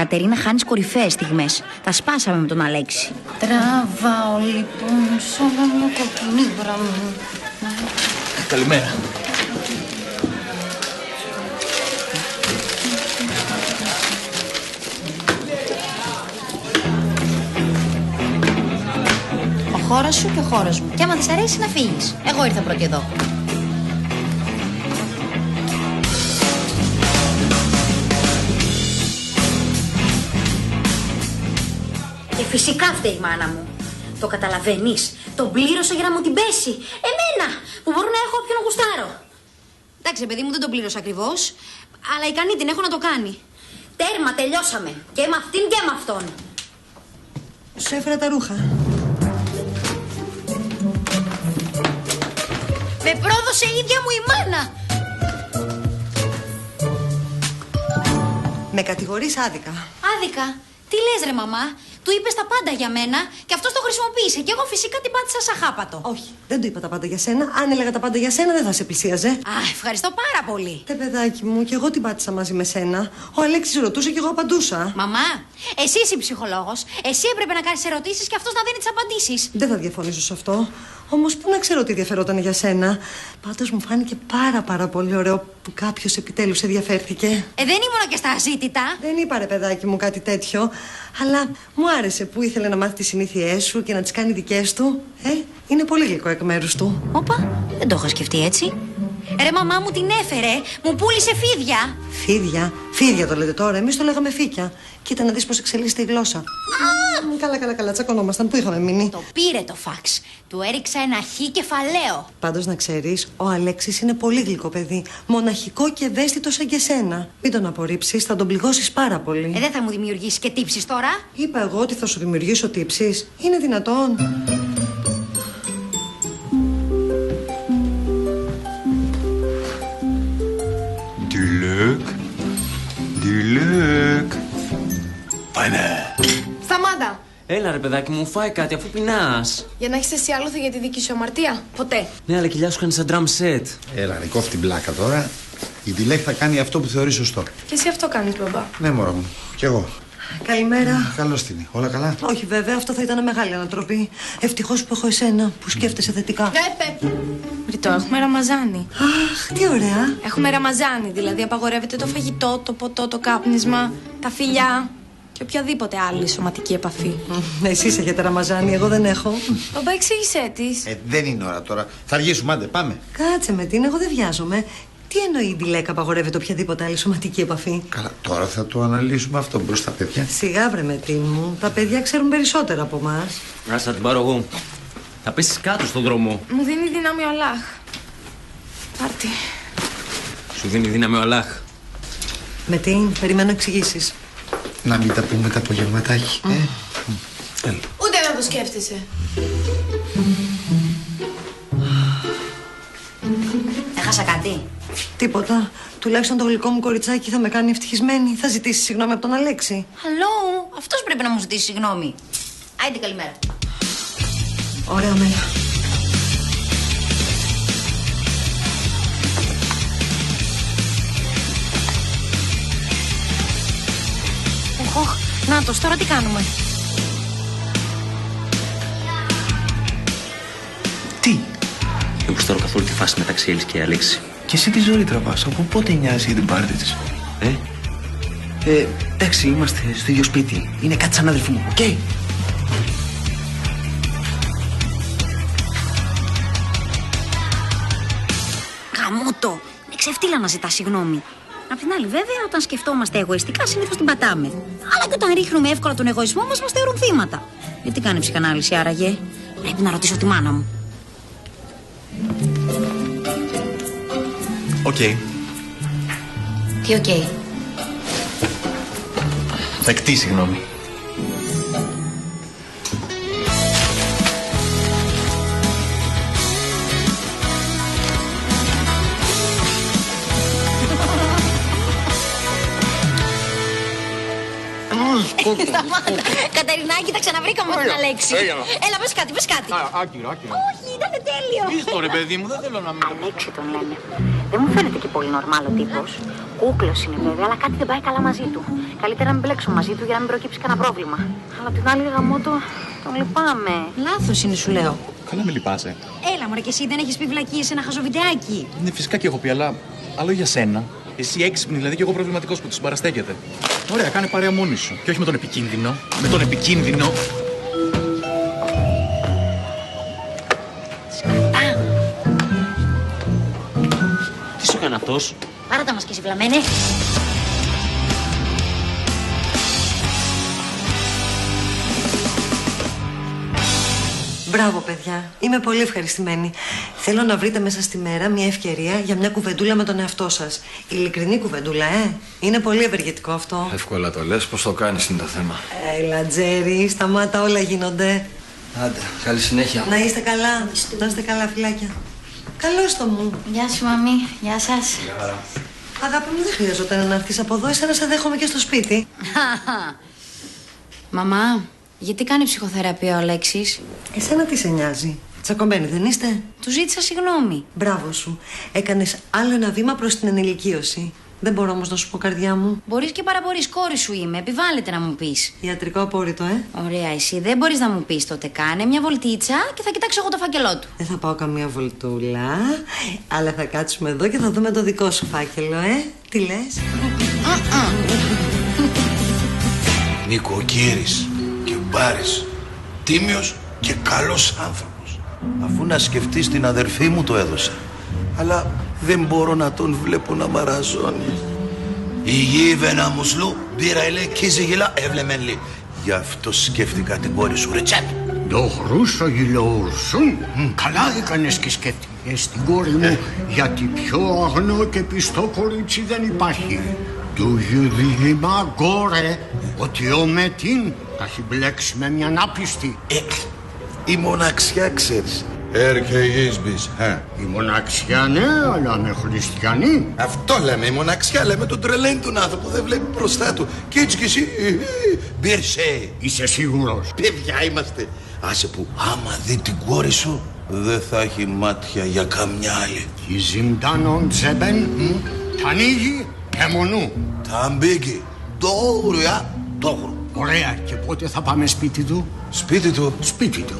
Κατερίνα, χάνεις κορυφαίες στιγμές. Τα σπάσαμε με τον Αλέξη. Τραβάω λοιπόν σ' όλα μια κοκκινή γραμμή. Καλημέρα. Ο χώρος σου και ο χώρος μου. Και άμα της αρέσει να φύγεις. Εγώ ήρθα πρώτη εδώ. Και φυσικά φταίει η μάνα μου. Το καταλαβαίνεις. Τον πλήρωσα για να μου την πέσει. Εμένα που μπορώ να έχω όποιον γουστάρω. Εντάξει, παιδί μου, δεν τον πλήρωσα ακριβώς. Αλλά ικανή την έχω να το κάνει. Τέρμα, τελειώσαμε. Και με αυτήν και με αυτόν. Σου έφερα τα ρούχα. Με πρόδωσε η ίδια μου η μάνα. Με κατηγορείς άδικα. Άδικα. Τι λες ρε μαμά. Του είπες τα πάντα για μένα και αυτός το χρησιμοποίησε. Και εγώ φυσικά την πάτησα σαν χάπατο. Όχι, δεν του είπα τα πάντα για σένα. Αν έλεγα τα πάντα για σένα, δεν θα σε πλησίαζε. Α, ευχαριστώ πάρα πολύ. Παιδάκι μου, και εγώ την πάτησα μαζί με σένα. Ο Αλέξης ρωτούσε και εγώ απαντούσα. Μαμά, εσύ είσαι ψυχολόγος. Εσύ έπρεπε να κάνεις ερωτήσεις και αυτός να δίνει τις απαντήσεις. Δεν θα διαφωνήσω σε αυτό. Όμως πού να ξέρω τι ενδιαφερόταν για σένα. Πάντως μου φάνηκε πάρα πολύ ωραίο που κάποιος επιτέλους ενδιαφέρθηκε. Δεν ήμουνα και στα αζήτητα. Δεν είπα ρε παιδάκι μου κάτι τέτοιο. Αλλά μου άρεσε που ήθελε να μάθει τις συνήθειές σου και να τις κάνει δικές του. Είναι πολύ γλυκό εκ μέρους του. Όπα, δεν το είχα σκεφτεί έτσι. Ρε μαμά μου την έφερε, μου πούλησε φίδια. Φίδια, φίδια το λέτε τώρα. Εμείς το λέγαμε φύκια. Κοίτα να δεις πως εξελίσσεται η γλώσσα. Καλά, τσακωνόμασταν. Πού είχαμε μείνει? Το πήρε το φαξ. Του έριξα ένα χ κεφαλαίο. Πάντως να ξέρεις, ο Αλέξης είναι πολύ γλυκό παιδί. Μοναχικό και ευαίσθητο σαν και σένα. Μην τον απορρίψεις, θα τον πληγώσεις πάρα πολύ. Δεν θα μου δημιουργήσει και τύψεις τώρα. Είπα εγώ ότι θα σου δημιουργήσω τύψεις. Είναι δυνατόν? Ντουλουκ. Πάμε. Σταμάτα! Έλα ρε παιδάκι μου, φάει κάτι αφού πεινάς. Για να έχεις εσύ άλοθη για τη δική σου αμαρτία. Ποτέ. Ναι, αλλά κοιλιά σου κάνει σαν drum set. Έλα, ρε, κόφει την πλάκα τώρα. Η Ντιλέκ θα κάνει αυτό που θεωρεί σωστό. Και εσύ αυτό κάνεις, μπαμπά. Ναι, μωρό μου. Κι εγώ. Καλημέρα. Καλώς την. Όλα καλά? Όχι, βέβαια, αυτό θα ήταν μεγάλη ανατροπή. Ευτυχώς που έχω εσένα που σκέφτεσαι θετικά. Ρητό, έχουμε ραμαζάνι. Αχ, τι ωραία. Έχουμε ραμαζάνι, δηλαδή απαγορεύεται το φαγητό, το ποτό, το κάπνισμα, τα φιλιά και οποιαδήποτε άλλη σωματική επαφή. Εσείς έχετε ραμαζάνι, εγώ δεν έχω. Μπαμπά, εξήγησέ της. Δεν είναι ώρα τώρα. Θα αργήσουμε, άντε, πάμε. Κάτσε με την, εγώ δεν βιάζομαι. Τι εννοεί η Ντιλέκ απαγορεύεται οποιαδήποτε άλλη σωματική επαφή? Καλά, τώρα θα το αναλύσουμε αυτό μπροστά, παιδιά. Σιγά βρε με την μου. Τα παιδιά ξέρουν περισσότερα από εμάς. Ας θα την πάρω εγώ. Θα πέσεις κάτω στον δρόμο. Μου δίνει δύναμη ο Αλλάχ. Πάρτι. Σου δίνει δύναμη ο Αλλάχ. Με την, περιμένω εξηγήσεις. Να μην τα πούμε τα απογευματάκι. Έλα. Ούτε να το σκέφτεσαι. Έχασα κάτι. Τίποτα. Τουλάχιστον το γλυκό μου κοριτσάκι θα με κάνει ευτυχισμένη. Θα ζητήσει συγγνώμη από τον Αλέξη. Αλλό, αυτός πρέπει να μου ζητήσει συγγνώμη. Άιντε, καλημέρα. Ωραία μέρα. Οχ, νάτος, τώρα τι κάνουμε? Τι? Δεν γουστάρω καθόλου τη φάση μεταξύ Έλλης και Αλέξη. Και εσύ τι ζωή τραβάς? Από πότε νοιάζει για την πάρτι της? Εντάξει, είμαστε στο ίδιο σπίτι. Είναι κάτι σαν αδελφού μου, οκ? Καμότο, είναι ξεφτύλα να ζητά συγγνώμη. Απ' την άλλη, βέβαια, όταν σκεφτόμαστε εγωιστικά, συνήθως την πατάμε. Αλλά και όταν ρίχνουμε εύκολα τον εγωισμό μας θεωρούν θύματα. Γιατί κάνει ψυχανάλυση, άραγε? Πρέπει να ρωτήσω τη μάνα μου. Οκ. Τι οκ? Δεκτή συγγνώμη. Σταμάτα. Κατερινάκη, τα ξαναβρήκαμε με την Αλέξη. Έλα, πες κάτι, πες κάτι. Άκυρο. Όχι, ήταν τέλειο. Πες το ρε παιδί μου, δεν θέλω να μην. Αλέξη τον λένε. Δεν μου φαίνεται και πολύ νορμάλ ο τύπος. Κούκλος είναι βέβαια, αλλά κάτι δεν πάει καλά μαζί του. Καλύτερα να μην μπλέξω μαζί του για να μην προκύψει κανένα πρόβλημα. Αλλά την άλλη γαμώτο τον λυπάμαι. Λάθος είναι, σου λέω. Καλά, με λυπάσαι. Έλα, μωρέ, και εσύ δεν έχεις πει βλακίες σε ένα χαζοβιντεάκι. Ναι, φυσικά και έχω πει, αλλά άλλο για σένα. Εσύ έξυπνη, δηλαδή, και εγώ προβληματικός που του συμπαραστέκεται. Ωραία, κάνε παρέα μόνη σου. Και όχι με τον επικίνδυνο. Με τον επικίνδυνο. Τι σου έκανε αυτός? Άρα τα μας και εσύ βλαμμένε. Μπράβο, παιδιά. Είμαι πολύ ευχαριστημένη. Θέλω να βρείτε μέσα στη μέρα μια ευκαιρία για μια κουβεντούλα με τον εαυτό σας. Ειλικρινή κουβεντούλα, Είναι πολύ ευεργετικό αυτό. Εύκολα το λες, πώς το κάνεις είναι το θέμα. Έλα, Τζέρι, σταμάτα, όλα γίνονται. Άντε, καλή συνέχεια. Να είστε καλά. Να είστε καλά, φιλάκια. Καλώς το μου. Γεια σου, μαμή. Γεια σας. Αγάπη μου, δεν χρειαζόταν να έρθεις από εδώ. Εσένα σε δέχομαι και στο σπίτι. Μαμά, γιατί κάνει ψυχοθεραπεία ο Αλέξης? Εσένα τι σε νοιάζει? Τσακωμένοι δεν είστε? Του ζήτησα συγγνώμη. Μπράβο σου. Έκανες άλλο ένα βήμα προς την ενηλικίωση. Δεν μπορώ όμως να σου πω, καρδιά μου. Μπορείς και παραπορείς, κόρη σου είμαι. Επιβάλλεται να μου πεις. Ιατρικό απόρριτο, Ωραία, εσύ δεν μπορείς να μου πεις τότε. Κάνε μια βολτίτσα και θα κοιτάξω εγώ το φάκελό του. Δεν θα πάω καμία βολτούλα, αλλά θα κάτσουμε εδώ και θα δούμε το δικό σου φάκελο, Τι λες? Νοικοκύρης και μπάρης, τίμιος και καλός άνθρωπος. Αφού να σκεφτείς την αδερφή μου το έδωσα. Αλλά δεν μπορώ να τον βλέπω να μαραζώνει. Η γη βένα μουσλού, μπήρα ελέ, κίζιγιλά, έβλεμεν λί. Γι' αυτό σκέφτηκα την κόρη σου, Ριτσέπ. Το χρούσο γυλοουρσούν. Καλά έκανες και σκέφτηκες την κόρη μου, γιατί πιο αγνό και πιστό κορίτσι δεν υπάρχει. Του δίλημα, κόρε, ότι ο Μετίν θα έχει μπλέξει με μια άπιστη. Η μοναξιά, ξέρεις. Έρχε η Ίσμπης, Η μοναξιά, ναι, αλλά με χριστιανή. Αυτό λέμε, η μοναξιά, λέμε τον τρελαίνει τον άνθρωπο, δεν βλέπει μπροστά του. Και έτσι κι εσύ, μπήρσε. Είσαι σίγουρος? Παιδιά είμαστε. Άσε που, άμα δει την κόρη σου, δεν θα έχει μάτια για καμιά άλλη. Η ζυμτάνον τζέμπεν, τα ανοίγει και μονού. Τα μπήκε, δόρια, δόρο. Ωραία, και πότε θα πάμε σπίτι του? Σπίτι του. Σπίτι του.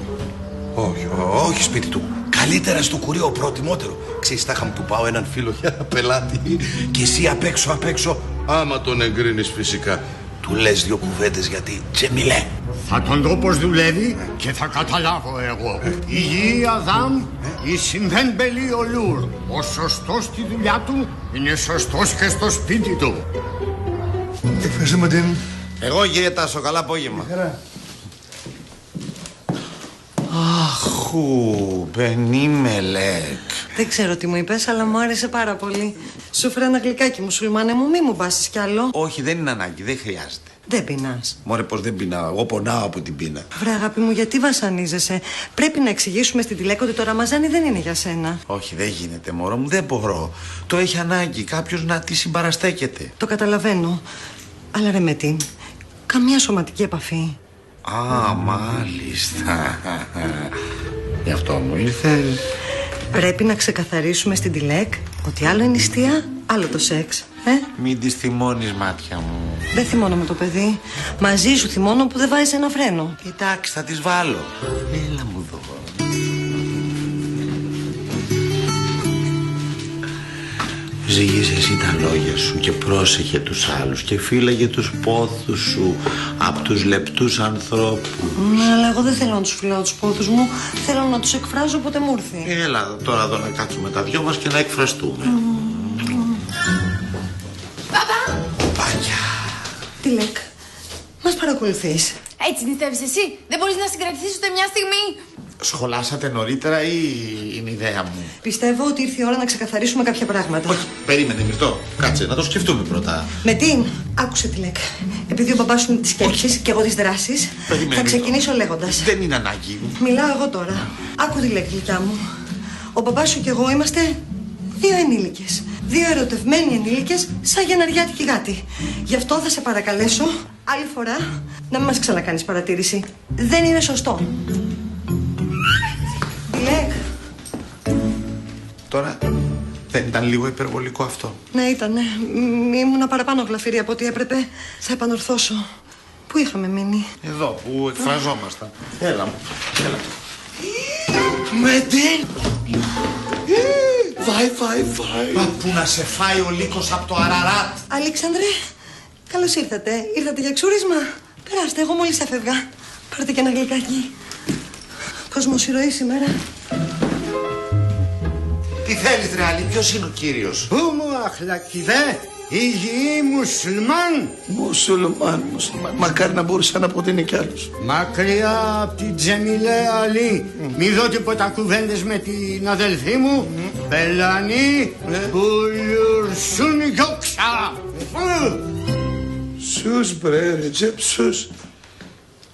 Όχι, όχι σπίτι του. Καλύτερα στο κουρίο, προτιμότερο. Ξέρεις, θα είχαμε που πάω έναν φίλο για πελάτη. Και εσύ απ' έξω, άμα τον εγκρίνεις φυσικά. Του λες δύο κουβέντες γιατί τσεμιλέ. Θα τον δω πως δουλεύει και θα καταλάβω εγώ. Η γη Αδάμ, η συμβέν μπελή ο Λουρ. Ο σωστός στη δουλειά του είναι σωστός και στο σπίτι του. Ευχαριστούμε την. Εγώ Γέτασο, καλά απόγευμα. Αχού, Μπενίμελεκ. Δεν ξέρω τι μου είπες, αλλά μου άρεσε πάρα πολύ. Σου έφερα ένα γλυκάκι, μουσουλμάνε μου, μη μου μπάσεις κι άλλο. Όχι, δεν είναι ανάγκη, δεν χρειάζεται. Δεν πεινάς? Μωρέ, πως δεν πεινάω, εγώ πονάω από την πείνα. Βρε αγάπη μου, γιατί βασανίζεσαι? Πρέπει να εξηγήσουμε στην τηλέκο ότι το Ραμαζάνι δεν είναι για σένα. Όχι, δεν γίνεται, μωρό μου, δεν μπορώ. Το έχει ανάγκη κάποιος να τη συμπαραστέκεται. Το καταλαβαίνω. Αλλά ρε Μετίν, καμία σωματική επαφή. Α, μάλιστα. Γι' αυτό μου ήρθες. Πρέπει να ξεκαθαρίσουμε στην τηλέκ ότι άλλο είναι η νηστεία, άλλο το σεξ. Μην της θυμώνεις, μάτια μου. Δεν θυμώνω με το παιδί. Μαζί σου θυμώνω που δεν βάζεις ένα φρένο. Εντάξει, θα τις βάλω. Έλα μου εδώ. Ζυγίσαι εσύ τα λόγια σου και πρόσεχε τους άλλους και φύλαγε τους πόθους σου από τους λεπτούς ανθρώπους. Αλλά εγώ δεν θέλω να τους φυλάω τους πόθους μου. Θέλω να τους εκφράζω όποτε μου έρθει. Έλα τώρα εδώ να κάτσουμε τα δυο μας και να εκφραστούμε. Παπά! Πάκια. Τηλέκ, μας παρακολουθείς? Έτσι νηστεύεις εσύ? Δεν μπορείς να συγκρατηθείς ούτε μια στιγμή? Σχολάσατε νωρίτερα ή είναι ιδέα μου? Πιστεύω ότι ήρθε η ώρα να ξεκαθαρίσουμε κάποια πράγματα. Όχι, περίμενε Μυρτώ. Κάτσε, να το σκεφτούμε πρώτα. Με τι? Άκουσε Τηλέκ. Επειδή ο μπαμπάς σου είναι της σκέψης και εγώ της δράσης, θα ξεκινήσω λέγοντας. Δεν είναι ανάγκη. Μιλάω εγώ τώρα. Άκου Τηλέκ, γλυκιά μου. Ο μπαμπάς σου και εγώ είμαστε δύο ενήλικες. Δύο ερωτευμένοι ενήλικες σαν γεναριάτικη γάτη. Γι' αυτό θα σε παρακαλέσω άλλη φορά να μην μας ξανακάνεις παρατήρηση. Δεν είναι σωστό. Τηλέκ. Τώρα Δεν ήταν λίγο υπερβολικό αυτό? Ναι, ήτανε. Ήμουνα παραπάνω γλαφυρή από ό,τι έπρεπε. Θα επανορθώσω. Πού είχαμε μείνει? Εδώ που εκφραζόμασταν. Έλα μου. Έλα. Μετίν! Φάει. Μα πού να σε φάει ο λύκος από το Αραράτ. Αλέξανδρε, καλώς ήρθατε. Ήρθατε για ξούρισμα? Περάστε, εγώ μόλις έφευγα. Πάρτε και ένα γλυκάκι. Κοσμοσυρωή σήμερα. Τι θέλεις ρε Άλλη, ποιος είναι ο κύριος? Πού μου αχλακιδέ, υγιή μουσουλμάν. Μουσουλμάν. Μακάρι να μπορούσα να πω ότι είναι κι άλλος. Μακριά από την Τζεμιλέ Αλή. Μη δω τίποτα κουβέντες με την αδελφή μου. Πελανή που λουρσούν γιόξα. Σους μπρε Ρετζέπ, σους.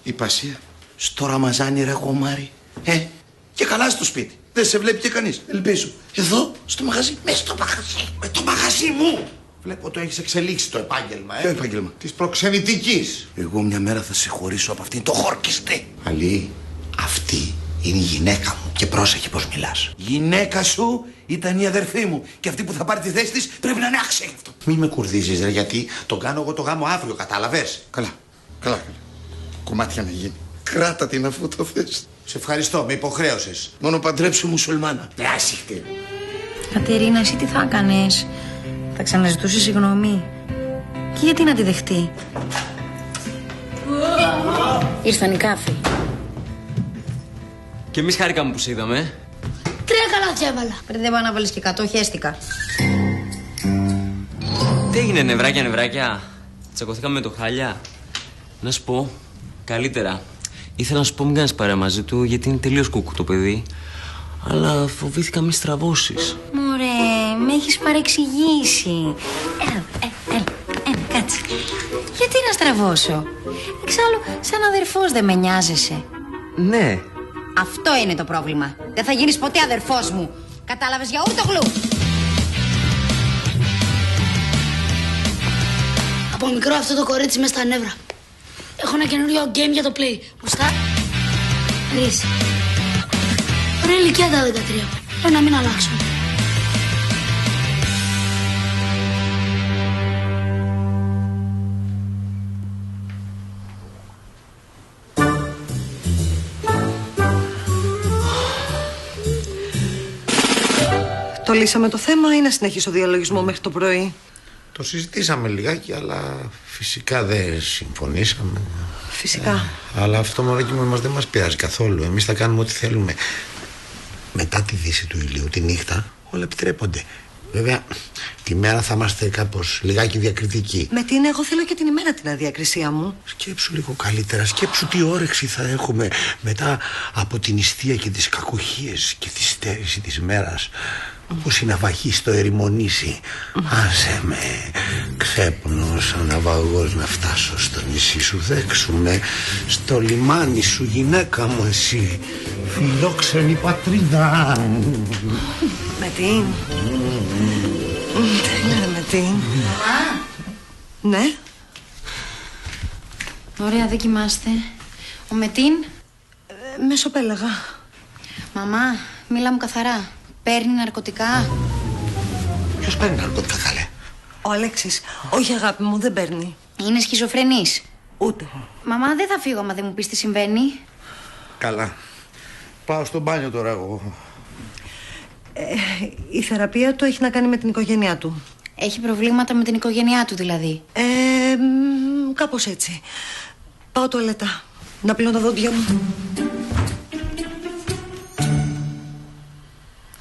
Η Πασία, στο Ραμαζάνι ρε κομμάρι. Και καλά στο σπίτι. Δεν σε βλέπει και κανείς. Ελπίζω. Εδώ, στο μαγαζί. Μέσα στο μαγαζί. Με το μαγαζί μου. Βλέπω το έχεις εξελίξει το επάγγελμα, Ποιο επάγγελμα? Της προξενητικής. Εγώ μια μέρα θα σε χωρίσω από αυτήν το χόρκιστη. Αλή, αυτή είναι η γυναίκα μου και πρόσεχε πως μιλάς. Γυναίκα σου ήταν η αδερφή μου. Και αυτή που θα πάρει τη θέση της πρέπει να είναι άξια γι' αυτό. Μη με κουρδίζεις ρε, γιατί τον κάνω εγώ το γάμο αύριο, κατάλαβες. Καλά. Κομμάτια να γίνει. Κράτα την αφού το θες. Σε ευχαριστώ, με υποχρέωσες. Μόνο παντρέψου μουσουλμάνα. Πράσιχτε. Κατερίνα, εσύ τι θα έκανες? Θα ξαναζητούσε συγγνώμη? Και γιατί να τη δεχτεί? Ήρθαν οι κάφοι. Και εμείς χάρηκαμε που σε είδαμε. 3 καλάθια έβαλα. Πριν δεν πάω να βάλεις και 100, χέστηκα. Τι έγινε, νευράκια? Τσακωθήκαμε με το Χάλια. Να σου πω, καλύτερα. Ήθελα να σου πω μην κάνεις παρέα μαζί του, γιατί είναι τελείως κούκου το παιδί. Αλλά φοβήθηκα μη στραβώσεις. Μωρέ, με έχεις παρεξηγήσει. Έλα, κάτσε. Γιατί να στραβώσω? Εξάλλου, σαν αδερφός δεν με νοιάζεσαι. Ναι. Αυτό είναι το πρόβλημα. Δεν θα γίνεις ποτέ αδερφός μου. Κατάλαβες, για ούτω γλου. Από μικρό αυτό το κορίτσι μες στα νεύρα. Έχω ένα καινούριο game για το Play. Μπροστά. Ρίς. Ωραία ηλικία τα 13. Λέω να μην αλλάξω. Το λύσαμε το θέμα ή να συνεχίσω διαλογισμό μέχρι το πρωί? Το συζητήσαμε λιγάκι, αλλά φυσικά δεν συμφωνήσαμε. Φυσικά. Αλλά αυτό μωράκι μου δεν μας πειράζει καθόλου. Εμείς θα κάνουμε ό,τι θέλουμε. Μετά τη δύση του ηλίου, τη νύχτα, όλα επιτρέπονται. Βέβαια, τη μέρα θα είμαστε κάπως λιγάκι διακριτικοί. Με την εγώ θέλω και την ημέρα την αδιακρισία μου. Σκέψου λίγο καλύτερα, σκέψου τι όρεξη θα έχουμε μετά από την νηστεία και τις κακουχίες και τη στέρηση της μέρας. Όπως η ναυαγή στο ερημονήσι. Άσε με, ξέπνος ο ναυαγός να φτάσω στο νησί σου. Δέξουμε στο λιμάνι σου, γυναίκα μου εσύ, φιλόξενη πατρίδα. Μετίν. Ναι, Μετίν. Ναι. Ωραία, δεν κοιμάστε. Ο Μετίν. Μεσοπέλαγα. Μαμά, μίλα μου καθαρά. Παίρνει ναρκωτικά? Ποιος παίρνει ναρκωτικά, καλέ? Ο Αλέξης. Όχι, αγάπη μου, δεν παίρνει. Είναι σχιζοφρενής? Ούτε. Μαμά, δεν θα φύγω άμα δεν μου πεις τι συμβαίνει. Καλά. Πάω στο μπάνιο τώρα εγώ. Η θεραπεία του έχει να κάνει με την οικογένειά του. Έχει προβλήματα με την οικογένειά του δηλαδή? Κάπως έτσι. Πάω τουαλέτα. Να πλύνω τα δόντια μου.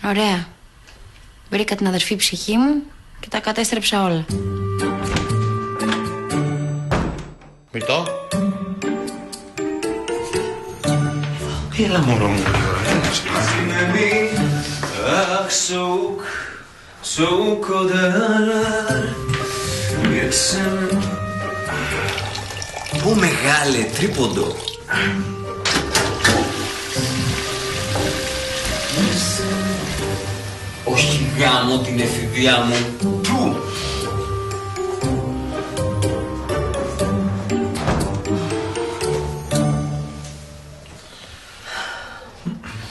Ωραία. Βρήκα την αδερφή ψυχή μου και τα κατέστρεψα όλα. Μητώ. Έλα μωρό μου. Αχ, so κοντά. Πού μεγάλε, τρίποντο. Όχι γάμο την εφηβεία μου. Πού?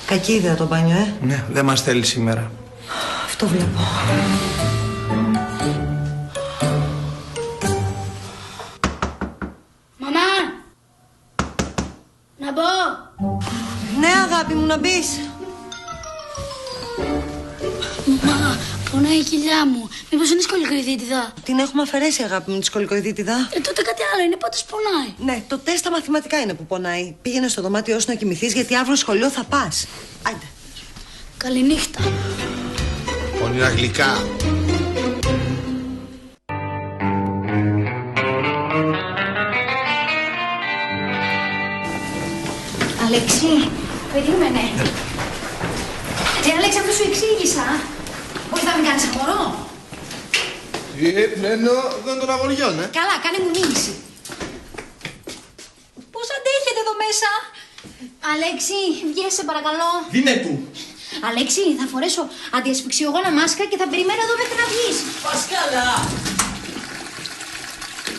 Κακή ιδέα το μπάνιο, Ναι, δεν μας θέλει σήμερα. Αυτό βλέπω. Μαμά! Να μπω! Ναι, αγάπη μου, να μπεις. Μα, πονάει η κοιλιά μου. Μήπως είναι σκολικοειδίτιδα? Την έχουμε αφαιρέσει, αγάπη μου, τη σκολικοειδίτιδα. Τότε κάτι άλλο είναι, πάντως πονάει. Ναι, το τεστ στα μαθηματικά είναι που πονάει. Πήγαινε στο δωμάτιό σου να κοιμηθείς, γιατί αύριο σχολείο θα πας. Άιντε. Καληνύχτα. Όνειρα γλυκά. Αλέξη, περίμενε. Αλέξη, αυτό σου εξήγησα. Μπορείς να μην κάνεις απορώ. Εννοώ δεν των αγοριών, Καλά, κάνε μου μήνυση. Πώς αντέχετε εδώ μέσα? Αλέξη, βγες, παρακαλώ. Δίνε του. Αλέξη, θα φορέσω αντιασφυξιογόνα μάσκα και θα περιμένω εδώ μέχρι να βγεις. Πασκάλα!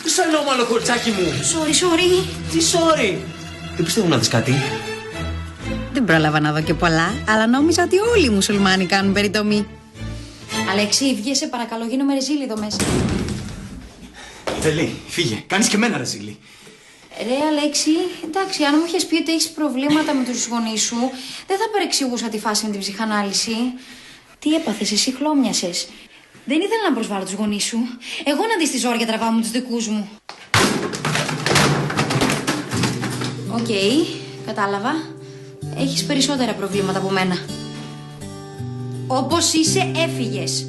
Είσαι ανώμαλο, κοριτσάκι μου. Sorry. Τι sorry? Δεν πιστεύω να δεις κάτι. Δεν πρόλαβα να δω και πολλά, αλλά νόμιζα ότι όλοι οι μουσουλμάνοι κάνουν περιτομή. Αλέξη, βγες, παρακαλώ, γίνομαι ρεζίλη εδώ μέσα. Τελεί, φύγε. Κάνεις και εμένα ρεζίλη. Ρε Αλέξη, εντάξει, αν μου είχες πει ότι έχεις προβλήματα με τους γονείς σου, δεν θα παρεξηγούσα τη φάση με την ψυχανάλυση. Τι έπαθες, εσύ χλώμιασες. Δεν ήθελα να προσβάλλω τους γονείς σου. Εγώ να δεις τη ζόρια τραβάω με τους δικούς μου. Οκ, κατάλαβα. Έχεις περισσότερα προβλήματα από μένα. Όπως είσαι, έφυγες.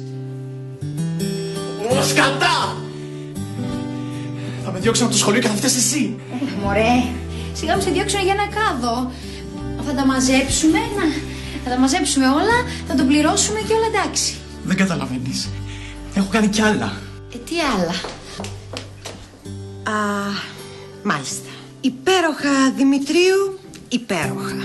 Ω, σκατά! Θα με διώξουν από το σχολείο και θα φταίς εσύ. Μωρέ, σιγά μου σε διώξουν για ένα κάδο. Θα τα μαζέψουμε, θα τα μαζέψουμε όλα, θα το πληρώσουμε και όλα εντάξει. Δεν καταλαβαίνεις. Έχω κάνει κι άλλα. Τι άλλα? Μάλιστα. Υπέροχα, Δημητρίου, υπέροχα.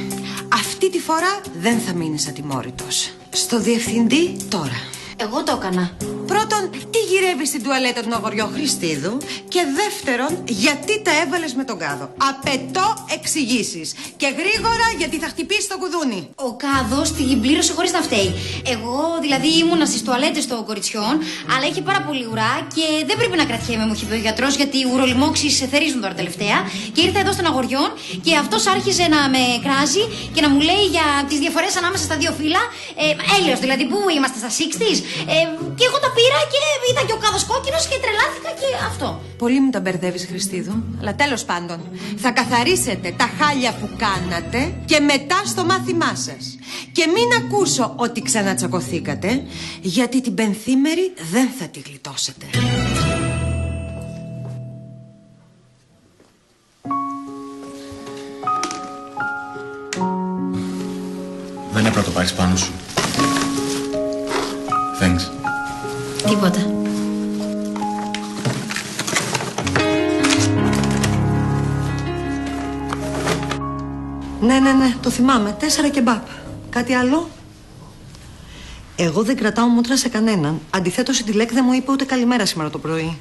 Αυτή τη φορά δεν θα μείνεις ατιμόρυτος. Στο διευθυντή τώρα. Εγώ το έκανα. Πρώτον, τι γυρεύεις στην τουαλέτα του αγοριό Χριστίδου. Και δεύτερον, γιατί τα έβαλες με τον κάδο. Απαιτώ εξηγήσεις. Και γρήγορα, γιατί θα χτυπήσει το κουδούνι. Ο κάδος την πλήρωσε χωρίς να φταίει. Εγώ δηλαδή ήμουνα στις τουαλέτες των κοριτσιών, αλλά είχε πάρα πολύ ουρά και δεν πρέπει να κρατιέμαι, μου είχε πει ο γιατρός, γιατί οι ουρολιμόξεις θερίζουν τώρα τελευταία. Και ήρθα εδώ στον αγοριών και αυτός άρχισε να με κράζει και να μου λέει για τις διαφορές ανάμεσα στα δύο φύλλα. Έλεος δηλαδή, που είμαστε στα 60's. Και εγώ τα πήρα και είδα και ο κάδος κόκκινος και τρελάθηκα και αυτό. Πολύ μου τα μπερδεύεις, Χριστίδου. Αλλά τέλος πάντων, θα καθαρίσετε τα χάλια που κάνατε και μετά στο μάθημά σας. Και μην ακούσω ότι ξανατσακωθήκατε, γιατί την πενθήμερη δεν θα τη γλιτώσετε. Δεν έπρεπε να το πάρεις πάνω σου. Thanks. Τίποτα. Ναι, το θυμάμαι. 4 κεμπάπ. Κάτι άλλο? Εγώ δεν κρατάω μούτρα σε κανέναν. Αντιθέτως, η Τιλέκ δεν μου είπε ούτε καλημέρα σήμερα το πρωί.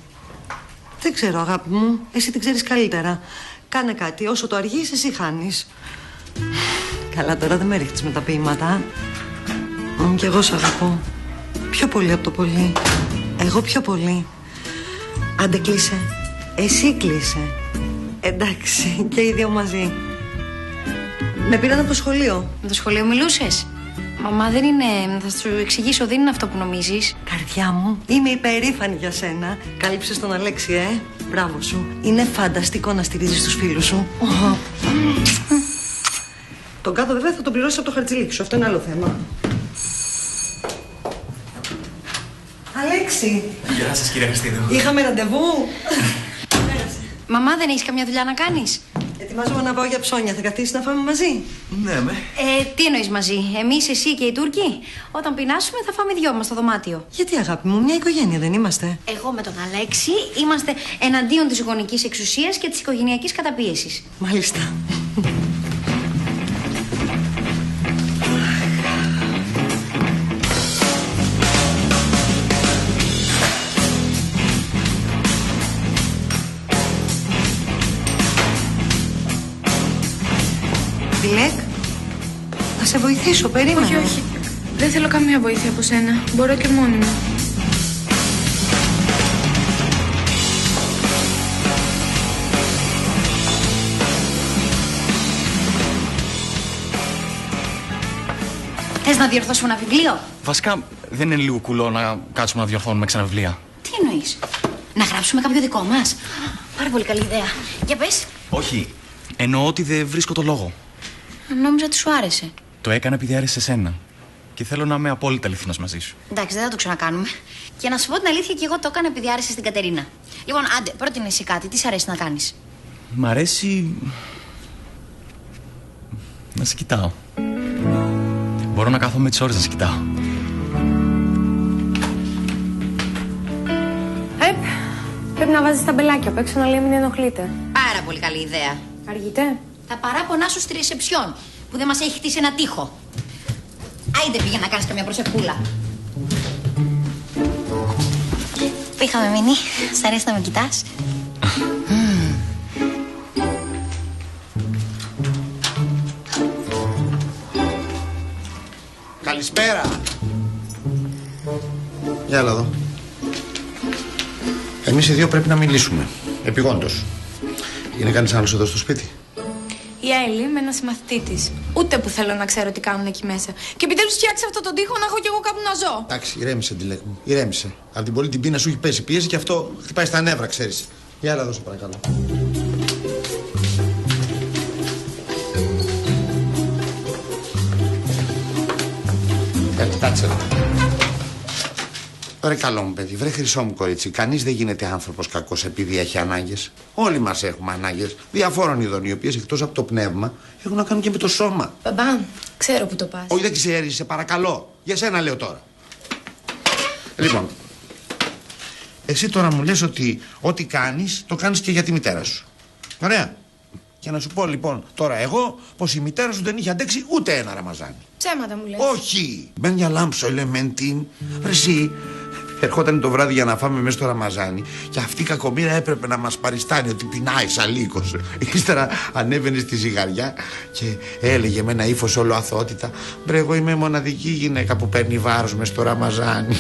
Δεν ξέρω, αγάπη μου. Εσύ την ξέρεις καλύτερα. Κάνε κάτι. Όσο το αργείς, εσύ χάνεις. Καλά, τώρα δεν με ρίχνεις με τα ποίηματα. Κι εγώ σ' αγαπώ. Πιο πολύ από το πολύ. Εγώ πιο πολύ. Άντε, κλείσε. Εσύ κλείσε. Εντάξει, και οι δύο μαζί. Με πήραν από το σχολείο. Με το σχολείο μιλούσες? Μαμά, δεν είναι. Θα σου εξηγήσω, δεν είναι αυτό που νομίζεις. Καρδιά μου, είμαι υπερήφανη για σένα. Κάλυψες τον Αλέξη, Μπράβο σου. Είναι φανταστικό να στηρίζεις τους φίλους σου. Τον κάδο βέβαια θα τον πληρώσεις από το χαρτζηλίκι σου. Αυτό είναι άλλο θέμα. Αλέξη. Γεια σας, κυρία Χριστίδου. Είχαμε ραντεβού. Μαμά, δεν έχεις καμιά δουλειά να κάνεις? Ετοιμάζομαι να πάω για ψώνια. Θα καθίσεις να φάμε μαζί? Ναι, με. Τι εννοείς μαζί? Εμείς, εσύ και οι Τούρκοι? Όταν πεινάσουμε θα φάμε δυο μας στο δωμάτιο. Γιατί, αγάπη μου, μια οικογένεια δεν είμαστε? Εγώ με τον Αλέξη είμαστε εναντίον της γονικής εξουσίας και της οικογενειακής καταπίεσης. Μάλιστα. Τιλέκ, θα σε βοηθήσω, περίμενε. Όχι. Δεν θέλω καμία βοήθεια από σένα. Μπορώ και μόνη μου. Θες να διορθώσουμε ένα βιβλίο? Βασικά, δεν είναι λίγο κουλό να κάτσουμε να διορθώνουμε ξανά βιβλία? Τι εννοείς? Να γράψουμε κάποιο δικό μας? Πάρα πολύ καλή ιδέα. Για πες. Όχι. Εννοώ ότι δεν βρίσκω το λόγο. Νόμιζα ότι σου άρεσε. Το έκανα επειδή άρεσε εσένα. Και θέλω να είμαι απόλυτα αληθινός μαζί σου. Εντάξει, δεν θα το ξανακάνουμε. Και να σου πω την αλήθεια, και εγώ το έκανα επειδή άρεσε στην Κατερίνα. Λοιπόν, άντε, πρότεινε εσύ κάτι. Τι σ' αρέσει να κάνεις? Μ' αρέσει να σε κοιτάω. Μπορώ να κάθομαι τις ώρες να σε κοιτάω. Πρέπει να βάζεις τα μπελάκια απ' έξω να λέει μην ενοχλείτε. Πάρα πολύ καλή ιδέα. Αργείτε. Τα παράπονά σου στη ρεσεψιόν που δεν μας έχει χτίσει ένα τοίχο. Άιντε, πήγε να κάνεις καμιά προσευχούλα. Πού είχαμε μείνει? Σ' αρέσει να με κοιτάς? Καλησπέρα. Για έλα εδώ. Εμείς οι δύο πρέπει να μιλήσουμε. Επειγόντως. Είναι κανείς άλλος εδώ στο σπίτι? Η Έλλη με ένα συμμαθητή της. Ούτε που θέλω να ξέρω τι κάνουν εκεί μέσα. Και επιτέλους φτιάξει αυτό τον τοίχο να έχω κι εγώ κάπου να ζω. Εντάξει, ηρέμησε Ντιλέκ μου. Ηρέμησε. Από την πολύ την πείνα σου έχει πέσει πίεση και αυτό χτυπάει στα νεύρα, ξέρεις. Για έλα εδώ, σε παρακαλώ. Κάτσε εδώ. Βρε καλό μου παιδί, βρε χρυσό μου κορίτσι. Κανείς δεν γίνεται άνθρωπος κακός επειδή έχει ανάγκες. Όλοι μας έχουμε ανάγκες διαφόρων ειδών, οι οποίες εκτός από το πνεύμα έχουν να κάνουν και με το σώμα. Μπαμπά, ξέρω που το πας. Όχι, δεν ξέρεις, σε παρακαλώ. Για σένα λέω τώρα. Λοιπόν, εσύ τώρα μου λες ότι ό,τι κάνεις, το κάνεις και για τη μητέρα σου. Ωραία. Και να σου πω λοιπόν τώρα εγώ πως η μητέρα σου δεν είχε αντέξει ούτε ένα Ραμαζάνι. Ψέματα μου λες. Όχι. Μπαίνει για λάμψο, ελεμέντη. Ρε εσύ, ερχόταν το βράδυ για να φάμε μέσα στο Ραμαζάνι και αυτή η κακομοίρα έπρεπε να μας παριστάνει ότι πεινάει σαν λύκος. Ύστερα ανέβαινε στη ζυγαριά και έλεγε με ένα ύφος όλο αθωότητα: μπρε, εγώ είμαι μοναδική γυναίκα που παίρνει βάρος μέσα στο Ραμαζάνι.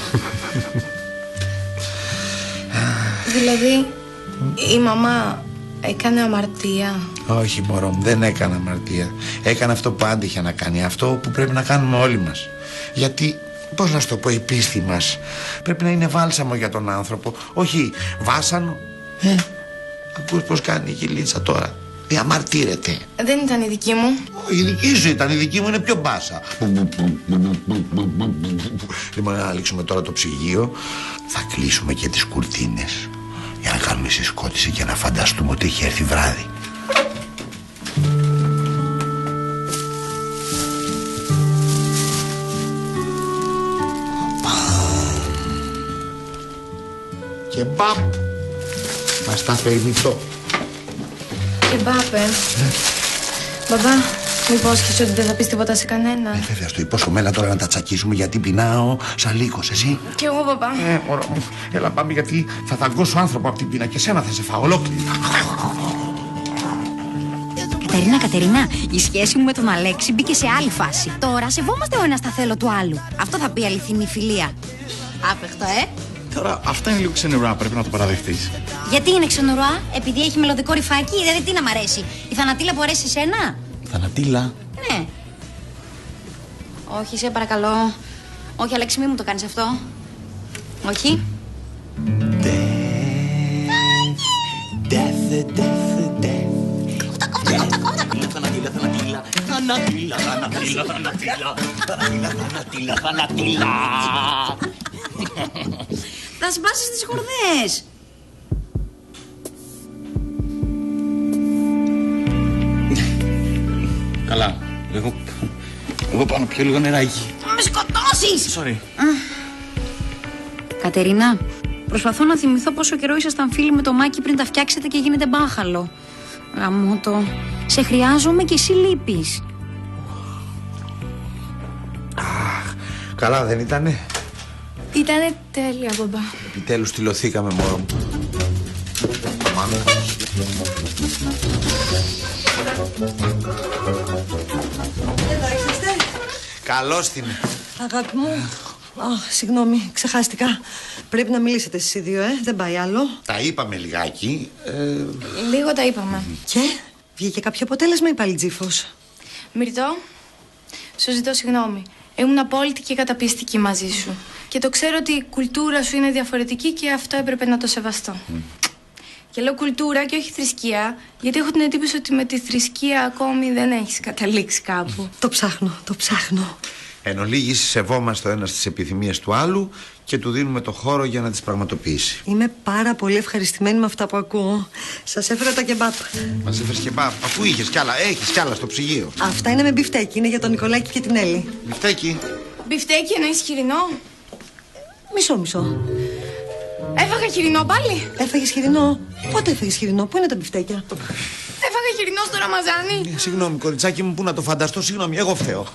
Δηλαδή, η μαμά έκανε αμαρτία? Όχι μωρό μου, δεν έκανα αμαρτία. Έκανα αυτό που άντυχε να κάνει. Αυτό που πρέπει να κάνουμε όλοι μας. Γιατί, πώς να σου το πω, η πίστη μας πρέπει να είναι βάλσαμο για τον άνθρωπο, όχι βάσανο. Ακούς πως κάνει η γυλίτσα τώρα? Διαμαρτύρεται. Δεν ήταν η δική μου. Η δική σου ήταν, η δική μου είναι πιο μπάσα. Λοιπόν, να ανοίξουμε τώρα το ψυγείο. Θα κλείσουμε και τις κουρτίνες για να κάνουμε συσκότηση και να φανταστούμε ότι έχει έρθει βράδυ. Και μπαμ! Μας τα φέρει μισό. Και μπάπε. Μπαμπά, μου υπόσχεσαι ότι δεν θα πεις τίποτα σε κανένα? Βέβαια, στο υπόσχομαι, έλα τώρα να τα τσακίσουμε γιατί πεινάω σαν λύκος, εσύ. Κι εγώ, μπαμπά. Μωρό μου, έλα πάμε γιατί θα δαγκώσω άνθρωπο από την πείνα και σένα θα σε φάω ολόκληρη. Κατερίνα, η σχέση μου με τον Αλέξη μπήκε σε άλλη φάση. Τώρα σεβόμαστε ο ένας τα θέλω του άλλου. Αυτό θα πει αληθινή φιλία. Άπεχτο, Τώρα, αυτά είναι λίγο ξενουρά, πρέπει να το παραδεχτείς. Γιατί είναι ξενουρά? Επειδή έχει μελλοντικό ρυφάκι? Δηλαδή τι να μ' αρέσει? Η Θανατήλα που αρέσει εσένα? Θανατήλα. Ναι. Όχι, σε παρακαλώ. Όχι, Αλέξη, μη μου το κάνεις αυτό. Όχι. Θα σπάσεις τις χορδές. Καλά, εγώ πάνω πιο λίγο νεράκι. Με σκοτώσεις! Sorry. Κατερίνα, προσπαθώ να θυμηθώ πόσο καιρό ήσασταν φίλοι με το Μάκη πριν τα φτιάξετε και γίνετε μπάχαλο. Γαμώτο, σε χρειάζομαι και εσύ λείπεις. Καλά δεν ήτανε? Ήτανε τέλεια, μπαμπά. Επιτέλους τυλωθήκαμε, μωρό μου. Πάμε. Εδώ είσαστε. Καλώς την. Αγάπη μου. Συγγνώμη, ξεχάστηκα. Πρέπει να μιλήσετε εσείς οι δύο, δεν πάει άλλο. Τα είπαμε λιγάκι. Λίγο τα είπαμε. Και βγήκε κάποιο αποτέλεσμα ή πάλι τζίφος? Μυρτώ, σου ζητώ συγγνώμη. Ήμουν απόλυτη και καταπιεστική μαζί σου. Και το ξέρω ότι η κουλτούρα σου είναι διαφορετική και αυτό έπρεπε να το σεβαστώ. Και λέω κουλτούρα και όχι θρησκεία, γιατί έχω την εντύπωση ότι με τη θρησκεία ακόμη δεν έχεις καταλήξει κάπου. Το ψάχνω. Εν ολίγης σεβόμαστε ο ένας τις επιθυμίες του άλλου και του δίνουμε το χώρο για να τις πραγματοποιήσει. Είμαι πάρα πολύ ευχαριστημένη με αυτά που ακούω. Σας έφερα τα κεμπάπ. Μας έφερες κεμπάπ? Αφού είχες κι άλλα, έχεις κι άλλα στο ψυγείο. Αυτά είναι με μπιφτέκι, είναι για τον Νικολάκη και την Έλλη. Μπιφτέκι? Μπιφτέκι εννοείς χοιρινό? Μισό. Έφαγα χοιρινό πάλι. Έφαγες χοιρινό? Πότε έφαγες χοιρινό? Πού είναι τα μπιφτέκια? Έφαγα χοιρινό στο Ραμαζάνι. Συγγνώμη, κοριτσάκι μου, πού να το φανταστώ, συγγνώμη, εγώ φταίω.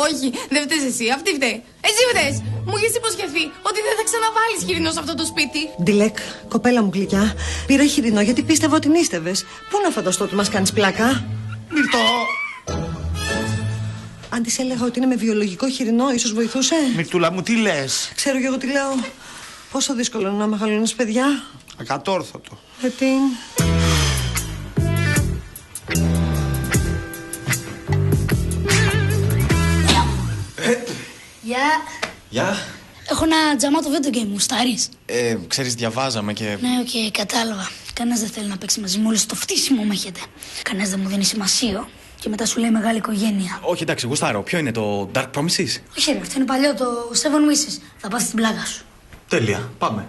Όχι, δεν φταίς εσύ, αυτή φταίει. Εσύ φταίς. Μου έχεις υποσχεθεί ότι δεν θα ξαναβάλεις χοιρινό σε αυτό το σπίτι. Ντιλεκ, κοπέλα μου γλυκιά, πήρα χοιρινό γιατί πίστευα ότι νίστευες. Πού να φανταστώ ότι μας κάνεις πλάκα? Μυρτώ! Αν της έλεγα ότι είναι με βιολογικό χοιρινό, ίσως βοηθούσε. Μυρτούλα μου, τι λες? Ξέρω και εγώ τι λέω. Πόσο δύσκολο είναι να μεγαλώνεις παιδιά. Ακατόρθωτο. Γιατί... Γεια. Έχω ένα τζαμάτο video game, μου στάρεις? Ξέρεις, διαβάζαμε και... Ναι, οκ, κατάλαβα. Κανένας δεν θέλει να παίξει μαζί μου, όλες το φτύσιμο μου έχετε. Κανένας δεν μου δίνει σημασία. Και μετά σου λέει μεγάλη οικογένεια. Όχι, εντάξει, γουστάρω. Ποιο είναι το Dark Promises? Όχι ρε, αυτό είναι παλιό, το Seven Wishes. Θα πας στην πλάκα σου. Τέλεια, πάμε.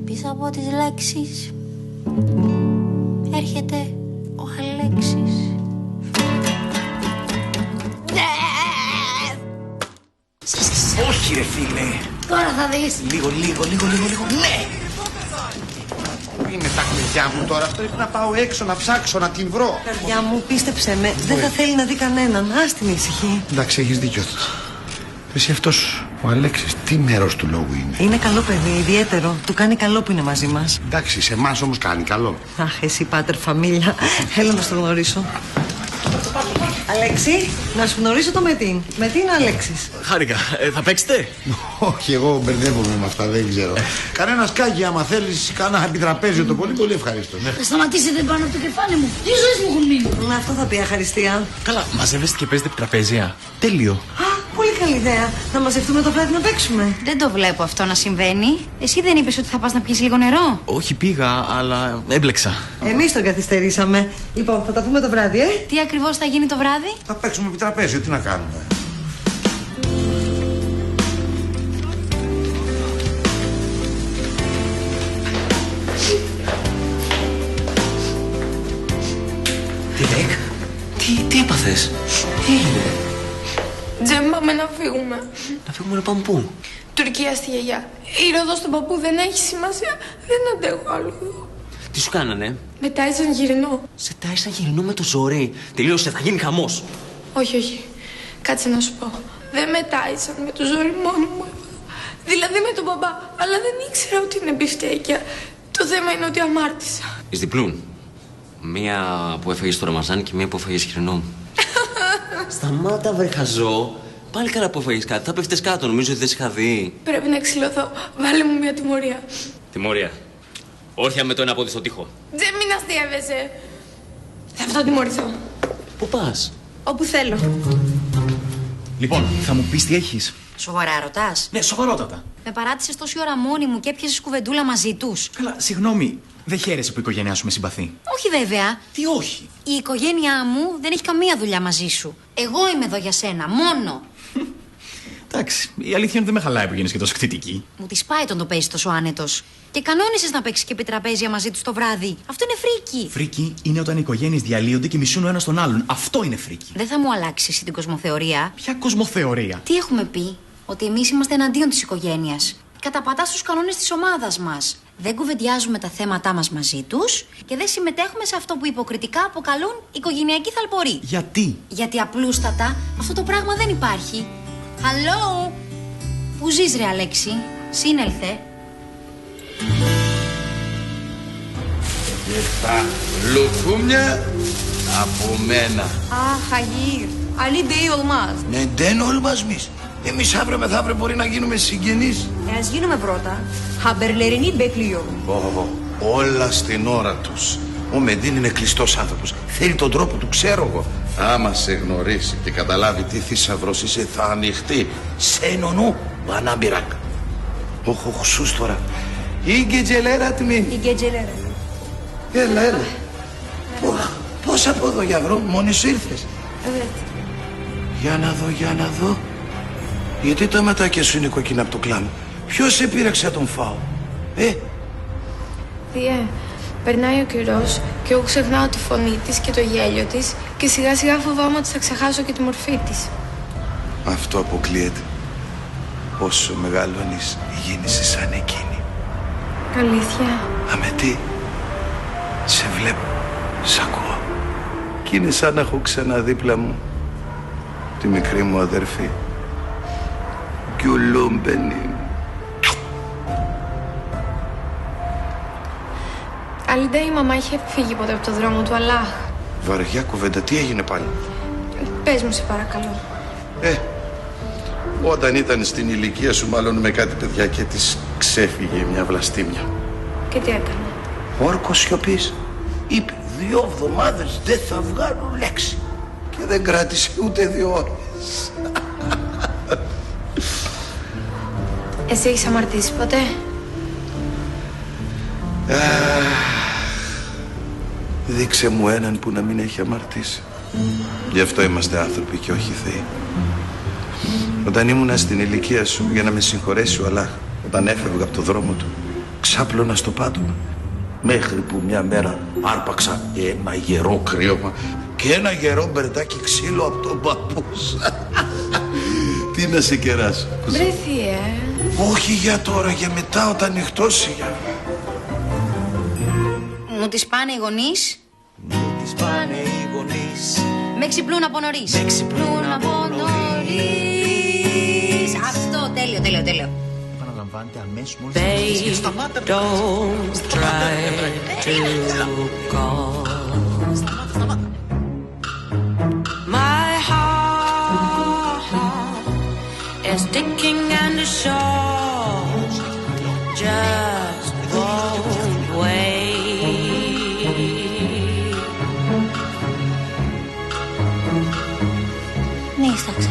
Πίσω από τις λέξεις έρχεται ο Αλέξης. Όχι ρε φίλε. Τώρα θα δεις. Λίγο. Ναι! Πού είναι τα κλειδιά μου τώρα? Πρέπει να πάω έξω να ψάξω, να την βρω. Καρδιά μου, πίστεψε με, δεν θα θέλει να δει κανέναν. Ας την ήσυχη. Εντάξει, έχεις δίκιο. Εσύ αυτός ο Αλέξης, τι μέρος του λόγου είναι? Είναι καλό παιδί, ιδιαίτερο. Του κάνει καλό που είναι μαζί μας. Εντάξει, σε εμάς όμως κάνει καλό. Αχ, εσύ πάτερ φαμίλια. Έλα να στο γνωρίσω. Αλέξη, να σου γνωρίσω το Μετίν. Μετίν ο Αλέξης. Χάρηκα. Θα παίξετε? Όχι, εγώ μπερδεύομαι με αυτά, δεν ξέρω. Κανένα σκάκι, άμα θέλεις, κάνα επιτραπέζιο το πολύ, πολύ ευχαριστώ. Θα σταματήσετε πάνω από το κεφάλι μου. Τι ζωές μου έχουν μείνει. Αυτό θα πει αχαριστία. Καλά, μαζεύεστε και παίζετε τραπέζια. Τέλειο. Πολύ καλή ιδέα. Να μαζευτούμε το βράδυ να παίξουμε. Δεν το βλέπω αυτό να συμβαίνει. Εσύ δεν είπες ότι θα πας να πιεις λίγο νερό? Όχι, πήγα, αλλά έμπλεξα. Εμείς τον καθυστερήσαμε. Λοιπόν, θα τα πούμε το βράδυ, Τι ακριβώς θα γίνει το βράδυ? Θα παίξουμε επιτραπέζιο, τι να κάνουμε? Τι έπαθες? Τι έγινε? Τζέμ, πάμε να φύγουμε. Να φύγουμε να πάμε πού? Τουρκία στη γιαγιά. Η Ρόδο στον παππού δεν έχει σημασία. Δεν αντέχω άλλο εδώ. Τι σου κάνανε? Με τάισαν γυρινό. Σε τάισαν γυρινό με το ζόρι. Τελείωσε, θα γίνει χαμός. Όχι. Κάτσε να σου πω. Δεν με τάισαν με το ζόρι μόνη μου. Δηλαδή με τον μπαμπά. Αλλά δεν ήξερα ότι είναι μπιφτέκια. Το θέμα είναι ότι αμάρτησα. Εις διπλούν. Μία που έφαγες στο Ραμαζάνι και μία που έφαγες χοιρινό. Σταμάτα βρε χαζό. Πάλι καλά που έφαγες κάτι. Θα πέφτες κάτω. Νομίζω ότι δεν σε είχα δει. Πρέπει να ξυλωθώ. Βάλε μου μια τιμωρία. Τιμωρία. Όρθια με το ένα πόδι στο τοίχο. Τζε, μην αστείευεσαι. Θα αυτοτιμωρηθώ. Πού πας? Όπου θέλω. Λοιπόν, θα μου πεις τι έχεις? Σοβαρά ρωτάς? Ναι, σοβαρότατα. Με παράτησες τόση ώρα μόνη μου και έπιασες κουβεντούλα μαζί τους. Καλά, συγγνώμη. Δεν χαίρεσαι που η οικογένειά σου με συμπαθεί? Όχι βέβαια. Τι όχι? Η οικογένειά μου δεν έχει καμία δουλειά μαζί σου. Εγώ είμαι εδώ για σένα, μόνο. Εντάξει, η αλήθεια είναι ότι δεν με χαλάει που γίνεις και τόσο κτητική. Μου τη πάει τον το παίζει τόσο άνετος. Και κανόνισες να παίξεις και επιτραπέζια μαζί τους το βράδυ. Αυτό είναι φρίκι. Φρίκι είναι όταν οι οικογένειες διαλύονται και μισούν ο ένας τον άλλον. Αυτό είναι φρίκι. Δεν θα μου αλλάξει εσύ την κοσμοθεωρία. Ποια κοσμοθεωρία? Τι έχουμε πει? Ότι εμείς είμαστε εναντίον της οικογένειας. Καταπατάς τους κανόνες της ομάδας μας. Δεν κουβεντιάζουμε τα θέματά μας μαζί τους και δεν συμμετέχουμε σε αυτό που υποκριτικά αποκαλούν οικογενειακή θαλπορή. Γιατί? Γιατί απλούστατα αυτό το πράγμα δεν υπάρχει. Hello! Πού ζεις ρε Αλέξη? Σύνελθε. Και τα λουκούμια από μένα. Hayır. Ali değil olmaz. Neden olmaz mıyız? Εμείς αύριο μεθαύριο μπορεί να γίνουμε συγγενείς. Ας γίνουμε πρώτα. Haberlerini bekliyorum. Όλα στην ώρα τους. Ο Μεντίν είναι κλειστός άνθρωπος. Θέλει τον τρόπο του, ξέρω εγώ. Άμα σε γνωρίσει και καταλάβει τι θησαυρός είσαι, θα ανοιχτεί. Σε ενωνού, μπανάμπιρακ. Όχι, σούς τώρα. Η γκετζελέρα τιμή. Η γκετζελέρα. Έλα. Πώς από εδώ για βρω, μόνη σου ήρθες? Για να δω. Γιατί τα ματάκια σου είναι κόκκινα από το κλάμα? Ποιος σε πήραξε να τον φάω? Διέ, περνάει ο καιρός και εγώ ξεχνάω τη φωνή της και το γέλιο της και σιγά σιγά φοβάμαι ότι θα ξεχάσω και τη μορφή της. Αυτό αποκλείεται. Όσο μεγαλώνεις γίνεσαι σαν εκείνη. Αλήθεια. Αμετή, σε βλέπω, σ' ακούω. Κι είναι σαν να έχω ξαναδίπλα μου τη μικρή μου αδερφή. Γκιουλούμπενη. Αλίντα, η μαμά είχε φύγει ποτέ από το δρόμο του Αλλάχ? Βαριά κουβέντα, τι έγινε πάλι? Πες μου, σε παρακαλώ. Όταν ήταν στην ηλικία σου, μάλλον με κάτι παιδιά και της ξέφυγε μια βλαστήμια. Και τι έκανε? Όρκος σιωπής. Είπε 2 εβδομάδες δεν θα βγάλω λέξη. Και δεν κράτησε ούτε 2 ώρες. Εσύ έχεις αμαρτήσει ποτέ? Δείξε μου έναν που να μην έχει αμαρτήσει. Γι' αυτό είμαστε άνθρωποι και όχι θεοί. Όταν ήμουνα στην ηλικία σου, για να με συγχωρέσει ο Αλλάχ, όταν έφευγα από το δρόμο του, ξάπλωνα στο πάτωμα. Μέχρι που μια μέρα άρπαξα ένα γερό κρύωμα και ένα γερό μπερδάκι ξύλο από τον παππούς. Τι να σε κεράσω? Βρεθιέ. Όχι για τώρα, για μετά όταν νυχτώσει. Μου τις πάνε οι γονείς. Μου τις πάνε οι γονείς. Με ξυπνούν από νωρίς. Με ξυπνούν από νωρίς. Αυτό, τέλειο. Επαναλαμβάνεται αμέσως μόλις αρχίσεις. Σταμάτα. Don't try to call. My heart is ticking and a short. Just won't wait. Νύσταξε.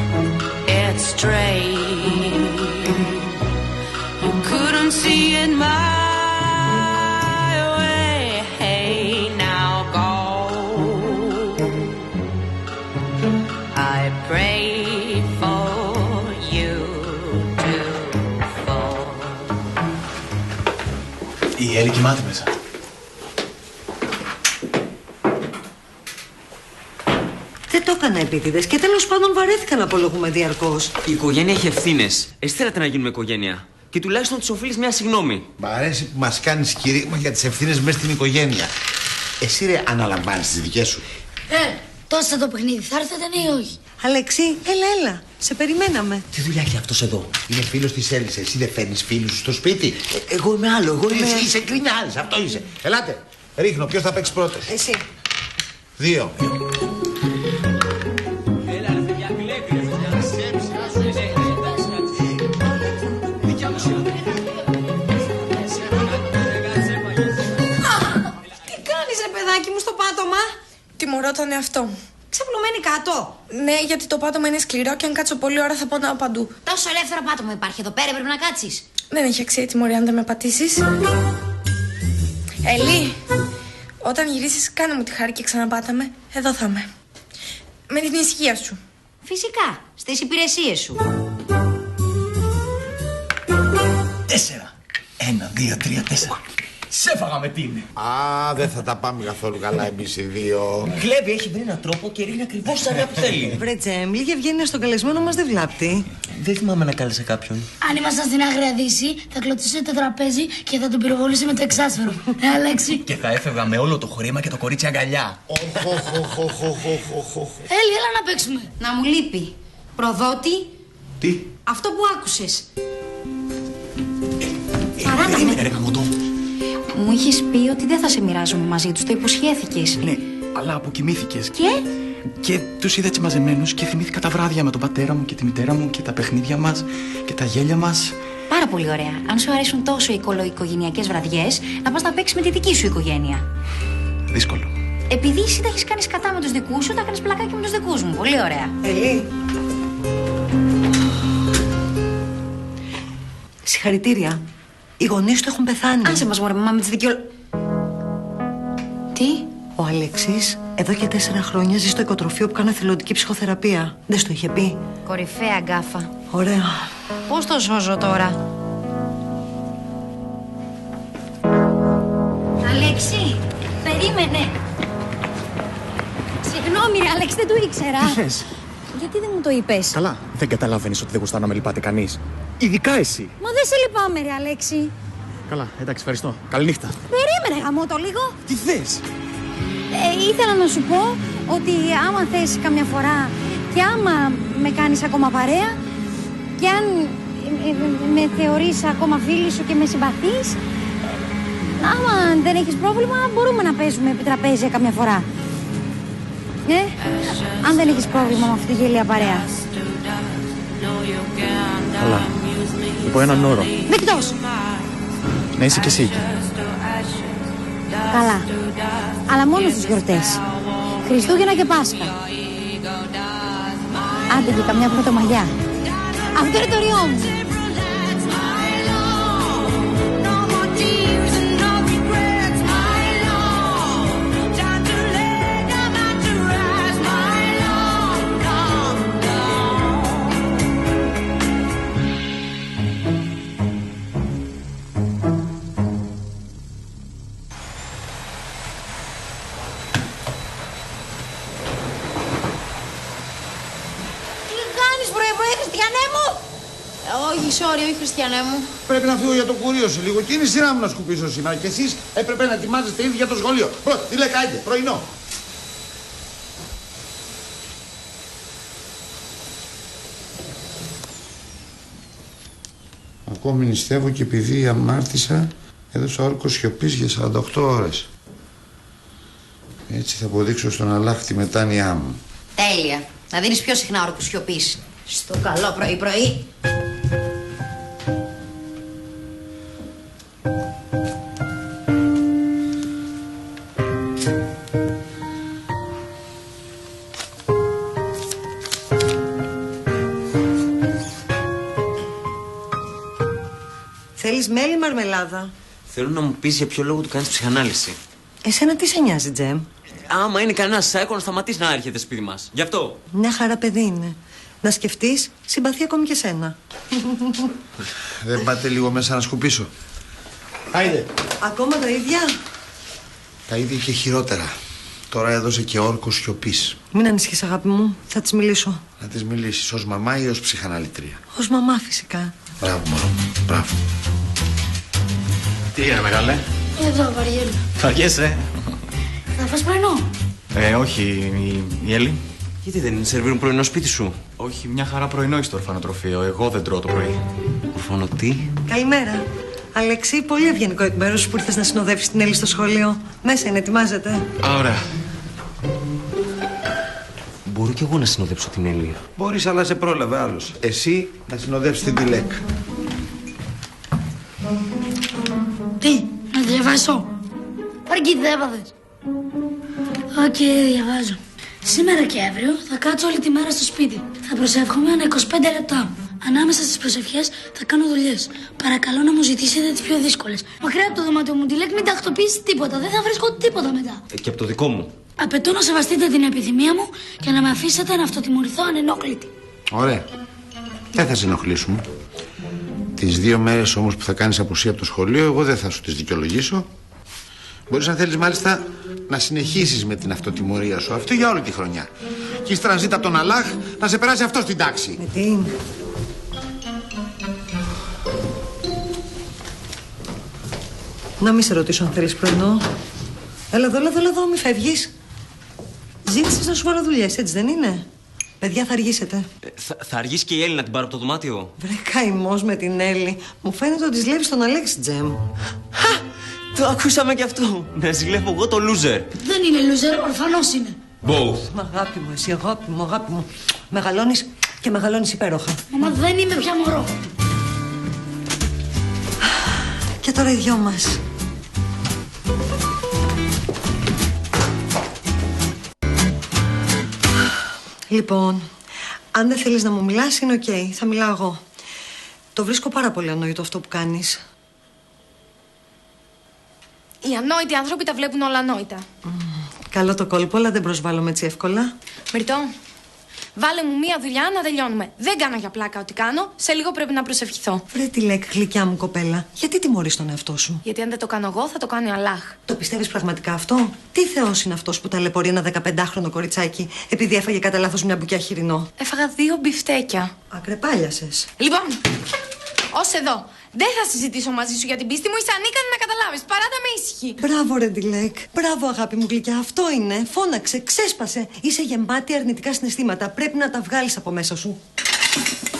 It's straight. You couldn't see it my way. Hey, now go. I pray for you to fall. Η Έλλη κοιμάται μέσα. Δεν το έκανα επίτηδες και τέλος πάντων βαρέθηκα να απολογούμε διαρκώς. Η οικογένεια έχει ευθύνες. Εσύ θέλατε να γίνουμε οικογένεια. Και τουλάχιστον της οφείλεις μια συγγνώμη. Μ' αρέσει που μας κάνεις κηρύγμα για τις ευθύνες μέσα στην οικογένεια. Εσύ ρε αναλαμβάνεις τις δικές σου? Τόσο το παιχνίδι, θα έρθετε ναι ή όχι? Αλέξη, έλα, σε περιμέναμε. Τι δουλειά έχει αυτός εδώ? Είναι φίλος της Έλλης. Εσύ δεν φέρνεις φίλους σου στο σπίτι? Εγώ είμαι άλλο, Εσύ είσαι γκρινιάρης, αυτό είσαι. Ελάτε, ρίχνω, ποιος θα παίξει πρώτος? Εσύ. 2. Παιδάκι μου στο πάτωμα. Τιμωρώ τον εαυτό μου. Ξαπλωμένη κάτω. Ναι, γιατί το πάτωμα είναι σκληρό και αν κάτσω πολλή ώρα θα πονάω παντού. Τόσο ελεύθερο πάτωμα υπάρχει εδώ πέρα, πρέπει να κάτσεις. Δεν έχει αξία η τιμωρία αν δεν με πατήσεις. Ελί, όταν γυρίσεις κάνε μου τη χάρη και ξαναπάταμε. Εδώ θα είμαι. Με την ησυχία σου. Φυσικά, στις υπηρεσίες σου. 4. 1, 2, 3, 4. Σε έφαγα με την. Α, δεν θα τα πάμε καθόλου καλά εμείς οι δύο. Κλέβει, έχει βρει έναν τρόπο και ρίχνει ακριβώς σαν που θέλει. Βρε Τζέμ, λίγη ευγένεια στον καλεσμένο μας δεν βλάπτει. Δεν θυμάμαι να κάλεσε κάποιον. Αν ήμασταν στην Άγρια Δύση, θα κλωτσούσε το τραπέζι και θα τον πυροβολούσε με το εξάσφαιρο. Αλέξη. Και θα έφευγα με όλο το χρήμα και το κορίτσι αγκαλιά. Έλα να παίξουμε. Να μου λείπει. Προδότη. Τι? Αυτό που άκουσες. Περίμενε, ρε γαμώτο. Μου είχες πει ότι δεν θα σε μοιράζομαι μαζί τους, το υποσχέθηκες. Ναι, αλλά αποκοιμήθηκες. Και? Και τους είδα έτσι μαζεμένους και θυμήθηκα τα βράδια με τον πατέρα μου και τη μητέρα μου και τα παιχνίδια μας και τα γέλια μας. Πάρα πολύ ωραία. Αν σου αρέσουν τόσο οι οικογενειακές βραδιές, να πας να παίξεις με τη δική σου οικογένεια. Δύσκολο. Επειδή εσύ τα έχεις κάνει κατά με τους δικούς σου, τα κάνεις πλακάκι με τους δικούς μου. Πολύ ωραία. Ελί. Συγχαρητήρια. Οι γονείς του έχουν πεθάνει. Άσε μας μωρέ, μαμά, με τις Τι? Ο Αλέξης εδώ και 4 χρόνια ζει στο οικοτροφείο που κάνω εθελοντική ψυχοθεραπεία. Δεν στο είχε πει? Κορυφαία γκάφα. Ωραία. Πώς το σώζω τώρα? Αλέξη, περίμενε. Συγγνώμη ρε Αλέξη, δεν το ήξερα. Τι θες? Γιατί δεν μου το είπες? Καλά, δεν καταλαβαίνεις ότι δεν γουστάω να με λυπάται κανείς. Ειδικά εσύ. Μα δεν σε λυπάμαι ρε Αλέξη. Καλά, εντάξει, ευχαριστώ. Καληνύχτα. Περίμενε γαμώ το λίγο. Τι θες? Ήθελα να σου πω ότι άμα θες καμιά φορά και άμα με κάνεις ακόμα παρέα και αν με θεωρείς ακόμα φίλη σου και με συμπαθείς, άμα δεν έχεις πρόβλημα μπορούμε να παίζουμε επί τραπέζια καμιά φορά. Αν δεν έχεις πρόβλημα με αυτή τη γελία παρέα. Καλά. Υπό έναν όρο. Δεκτός. Να είσαι κι εσύ εκεί. Καλά. Αλλά μόνο στις γιορτές. Χριστούγεννα και Πάσχα. Άντε και καμιά πρωτομαγιά. Αυτό είναι το ριό μου. Όχι, Χριστιανέ μου. Πρέπει να φύγω για το κουρίο σου λίγο και είναι η σειρά μου να σκουπίσω σήμερα. Και εσείς έπρεπε να ετοιμάζεστε ήδη για το σχολείο. Πρώτα, τι λέει, κάιντε, πρωινό. Ακόμη νηστεύω και επειδή αμάρτησα έδωσα όρκο σιωπής για 48 ώρες. Έτσι θα αποδείξω στον Αλλάχ τη μετάνοιά μου. Τέλεια. Να δίνεις πιο συχνά όρκο σιωπής. Στο καλό πρωί-πρωί. Θέλεις μέλι ή μαρμελάδα? Θέλω να μου πεις για ποιο λόγο του κάνεις ψυχανάλυση. Εσένα τι σε νοιάζει, Τζέμ? Άμα είναι κανένα σάικο να σταματήσει να έρχεται σπίτι μας. Γι' αυτό. Μια χαρά παιδί είναι. Να σκεφτείς, συμπαθεί ακόμη και σένα. Δεν πάτε λίγο μέσα να σκουπίσω? Άιντε. Ακόμα τα ίδια? Τα ίδια και χειρότερα. Τώρα έδωσε και όρκο σιωπής. Μην ανησυχείς, αγάπη μου. Θα της μιλήσω. Να της μιλήσεις ως μαμά ή ως ψυχαναλυτρία? Ως μαμά, φυσικά. Μπράβο, μωρό μου. Μπράβο. Τι έγινε, μεγάλε? Εδώ, βαριέμαι. Θα αργέσαι. Θα φας πρωινό? Όχι, η Έλλη. Γιατί δεν σερβίρουν πρωινό σπίτι σου? Όχι, μια χαρά πρωινό έχει στο ορφανοτροφείο. Εγώ δεν τρώω το πρωί. Ορφανο τι? Καλημέρα. Αλέξη, πολύ ευγενικό εκ μέρους που ήρθες να συνοδεύσεις την Έλλη στο σχολείο. Μέσα είναι, ετοιμάζεται. Ωραία. Μπορώ κι εγώ να συνοδέψω την Έλλη. Μπορείς, αλλά σε πρόλαβε άλλος. Εσύ να συνοδεύσεις την Τιλέκ. Τι, να διαβάσω? Παρκή, δεν έπαθες? Οκ, διαβάζω. Σήμερα και αύριο θα κάτσω όλη τη μέρα στο σπίτι. Θα προσεύχομαι ανά 25 λεπτά. Ανάμεσα στις προσευχές θα κάνω δουλειές. Παρακαλώ να μου ζητήσετε τις πιο δύσκολες. Μακριά από το δωμάτιο μου, Τιλέκ, μην τακτοποιήσει τίποτα. Δεν θα βρίσκω τίποτα μετά. Και από το δικό μου. Απαιτώ να σεβαστείτε την επιθυμία μου και να με αφήσετε να αυτοτιμωρηθώ ανενόχλητη. Ωραία. Δεν θα σε ενοχλήσουμε. Τις 2 μέρες όμως που θα κάνεις απουσία από το σχολείο, εγώ δεν θα σου τις δικαιολογήσω. Μπορείς, αν θέλεις, μάλιστα να συνεχίσεις με την αυτοτιμωρία σου. Αυτό για όλη τη χρονιά. Και ύστερα ζήτα από τον Αλλάχ να σε περάσει αυτό στην τάξη. Με τι? Να μην σε ρωτήσω αν θέλεις πρωινό. Έλα εδώ, μη φεύγεις. Ζήτησες να σου βάλω δουλειές, έτσι δεν είναι? Παιδιά, θα αργήσετε. Θα αργήσει και η Έλλη να την πάρω από το δωμάτιο. Βρε καημός με την Έλλη. Μου φαίνεται ότι ζηλεύει τον Αλέξη Τζέμ. Το ακούσαμε κι αυτό. Να ζηλεύω εγώ το loser. Δεν είναι loser, ορφανός είναι. Both. Μα αγάπη μου, εσύ αγάπη μου, αγάπη μου. Μεγαλώνεις και μεγαλώνεις υπέροχα. Μαμά, δεν είμαι πια μωρό. Και τώρα οι δυο μας. Λοιπόν, αν δεν θέλεις να μου μιλάς, είναι οκ. Θα μιλάω εγώ. Το βρίσκω πάρα πολύ ανόητο αυτό που κάνεις. Οι ανόητοι άνθρωποι τα βλέπουν όλα ανόητα. Καλό το κόλπο, αλλά δεν προσβάλλομαι έτσι εύκολα. Μυρτώ, βάλε μου μία δουλειά να τελειώνουμε. Δεν κάνω για πλάκα ό,τι κάνω. Σε λίγο πρέπει να προσευχηθώ. Βρε τη λέκ, γλυκιά μου κοπέλα, γιατί τιμωρείς τον εαυτό σου? Γιατί αν δεν το κάνω εγώ, θα το κάνει ο Αλλάχ. Το πιστεύεις πραγματικά αυτό? Τι θεός είναι αυτός που ταλαιπωρεί ένα 15χρονο κοριτσάκι επειδή έφαγε κατά λάθος μια μπουκιά χοιρινό? Έφαγα 2 μπιφτέκια. Ακρεπάλιασες. Λοιπόν, ως εδώ. Δεν θα συζητήσω μαζί σου για την πίστη μου, είσαι ανίκανη να καταλάβεις. Παράτα με ήσυχη. Μπράβο, ρε Ντιλέκ. Μπράβο, αγάπη μου γλυκιά. Αυτό είναι. Φώναξε, ξέσπασε. Είσαι γεμάτη αρνητικά συναισθήματα. Πρέπει να τα βγάλεις από μέσα σου.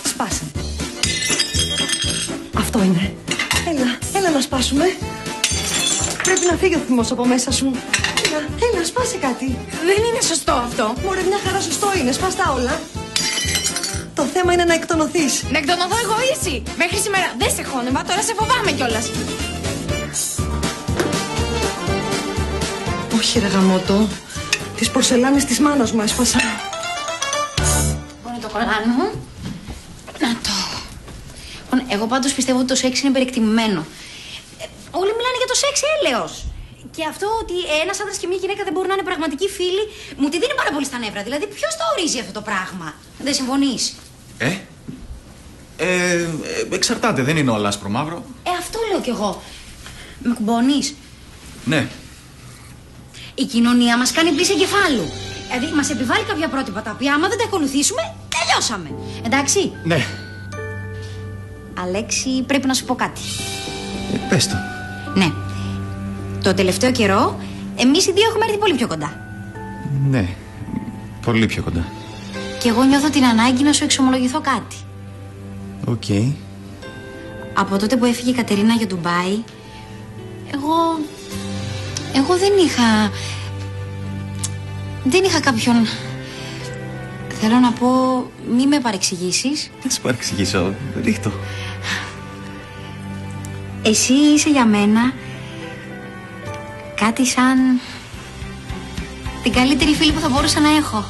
Σπάσε. Αυτό είναι. Έλα να σπάσουμε. Πρέπει να φύγει ο θυμός από μέσα σου. Έλα, σπάσε κάτι. Δεν είναι σωστό αυτό. Μωρέ, μια χαρά σωστό είναι. Σπάστα όλα. Το θέμα είναι να εκτονωθείς. Να εκτονωθώ εγώ ή εσύ? Μέχρι σήμερα δεν σε χώνευα, τώρα σε φοβάμαι κιόλας. Όχι ρε γαμώτο. Τις πορσελάνες της μάνας μου έσπασα. Πού είναι το κολλάν μου? Να το. Εγώ πάντως πιστεύω ότι το σεξ είναι περιεκτιμημένο. Όλοι μιλάνε για το σεξ έλεος. Και αυτό ότι ένας άντρας και μια γυναίκα δεν μπορούν να είναι πραγματικοί φίλοι, μου τη δίνει πάρα πολύ στα νεύρα. Δηλαδή, ποιος το ορίζει αυτό το πράγμα? Δεν συμφωνείς? Εξαρτάται, δεν είναι όλα άσπρο μαύρο. Αυτό λέω κι εγώ. Με κουμπώνεις? Ναι. Η κοινωνία μας κάνει πλήση εγκεφάλου. Δηλαδή, μας επιβάλλει κάποια πρότυπα τα οποία, άμα δεν τα ακολουθήσουμε, τελειώσαμε. Εντάξει? Ναι. Αλέξη, πρέπει να σου πω κάτι. Πες το. Ναι. Το τελευταίο καιρό, εμείς οι δύο έχουμε έρθει πολύ πιο κοντά. Ναι. Πολύ πιο κοντά. Και εγώ νιώθω την ανάγκη να σου εξομολογηθώ κάτι. Οκ. Από τότε που έφυγε η Κατερίνα για Ντουμπάι, εγώ δεν είχα κάποιον. Θέλω να πω, μη με παρεξηγήσεις. Δεν σε παρεξηγήσω, ρίχτω. Εσύ είσαι για μένα κάτι σαν την καλύτερη φίλη που θα μπορούσα να έχω.